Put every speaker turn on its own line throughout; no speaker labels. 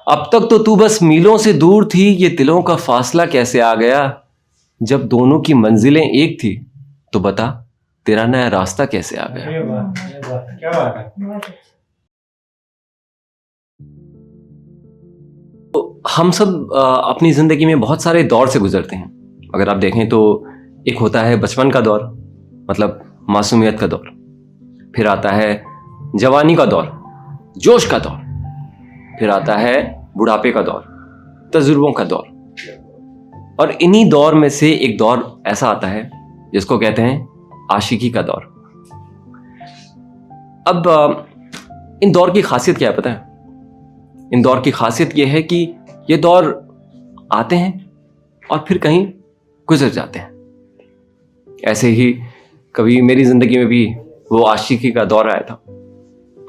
अब तक तो तू बस मीलों से दूर थी, ये दिलों का फासला कैसे आ गया। जब दोनों की मंजिलें एक थी तो बता तेरा नया रास्ता कैसे आ गया।
अरे वाह, अरे वाह, क्या बात है।
हम सब अपनी ज़िंदगी में बहुत सारे दौर से गुजरते हैं। अगर आप देखें तो एक होता है बचपन का दौर, मतलब मासूमियत का दौर। फिर आता है जवानी का दौर, जोश का दौर। फिर आता है बुढ़ापे का दौर, तजुर्बों का दौर। और इन्हीं दौर में से एक दौर ऐसा आता है जिसको कहते हैं आशिकी का दौर। अब इन दौर की खासियत क्या है पता है? इन दौर की खासियत यह है कि ये दौर आते हैं और फिर कहीं गुजर जाते हैं। ऐसे ही कभी मेरी जिंदगी में भी वो आशिकी का दौर आया था।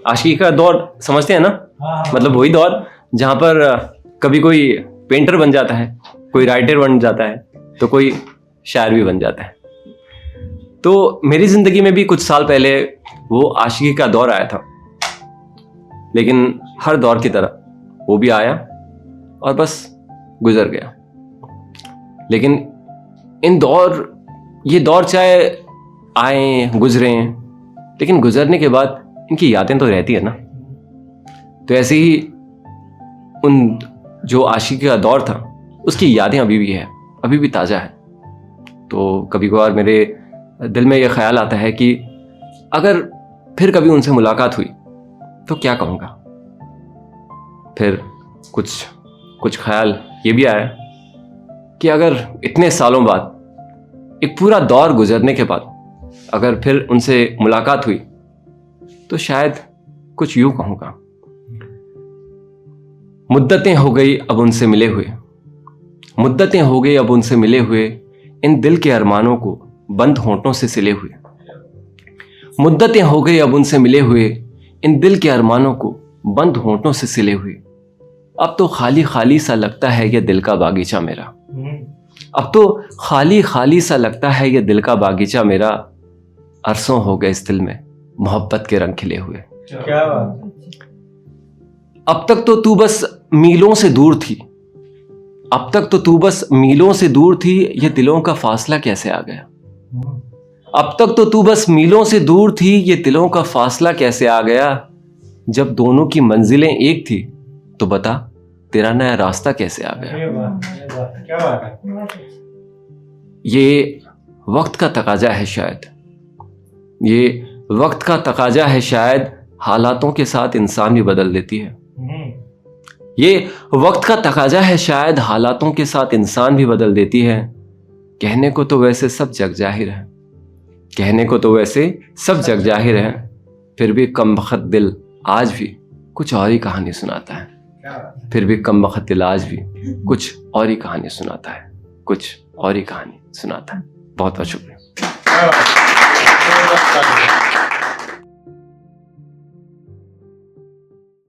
आशिकी का दौर समझते हैं ना? मतलब वही दौर जहां पर कभी कोई पेंटर बन जाता है, कोई राइटर बन जाता है, तो कोई शायर भी बन जाता है। तो मेरी जिंदगी में भी कुछ साल पहले वो आशिकी का दौर आया था, लेकिन हर दौर की तरह वो भी आया और बस गुजर गया। लेकिन ये दौर चाहे आए गुजरें, लेकिन गुजरने के बाद इनकी यादें तो रहती है ना। तो ऐसे ही उन जो आशिकी का दौर था उसकी यादें अभी भी है, अभी भी ताज़ा है। तो कभी कभार मेरे दिल में ये ख्याल आता है कि अगर फिर कभी उनसे मुलाकात हुई तो क्या कहूँगा। फिर कुछ ख्याल ये भी आया कि अगर इतने सालों बाद, एक पूरा दौर गुजरने के बाद अगर फिर उनसे मुलाकात हुई तो शायद कुछ यूं कहूँगा, मुद्दतें हो गई अब उनसे मिले हुए, मुद्दतें हो गई अब उनसे मिले हुए, इन दिल के अरमानों को बंद होंठों से सिले हुए। मुद्दतें हो गई अब उनसे मिले हुए, इन दिल के अरमानों को बंद होंठों से सिले हुए। अब तो खाली खाली सा लगता है ये दिल का बागीचा मेरा। अब तो खाली खाली सा लगता है ये दिल का बागीचा मेरा। अरसों हो गए इस दिल में मोहब्बत के रंग खिले हुए।
क्या बात।
अब तक तो तू बस मीलों से दूर थी, अब तक तो तू बस मीलों से दूर थी, ये दिलों का फासला कैसे आ गया। अब तक तो तू बस मीलों से दूर थी, ये दिलों का फासला कैसे आ गया। जब दोनों की मंजिलें एक थी तो बता तेरा नया रास्ता कैसे आ गया।
अरे वाह, अरे वाह, क्या बात है।
ये वक्त का तकाजा है शायद, ये वक्त का तकाजा है शायद, हालातों के साथ इंसान भी बदल देती है। ये वक्त का तकाजा है शायद, हालातों के साथ इंसान भी बदल देती है। कहने को तो वैसे सब जग जाहिर है, कहने को तो वैसे सब जग जाहिर है, फिर भी कमबख्त दिल आज भी कुछ और ही कहानी सुनाता है। फिर भी कमबख्त दिल आज भी कुछ और ही कहानी सुनाता है, कुछ और ही कहानी सुनाता है। बहुत बहुत शुक्रिया।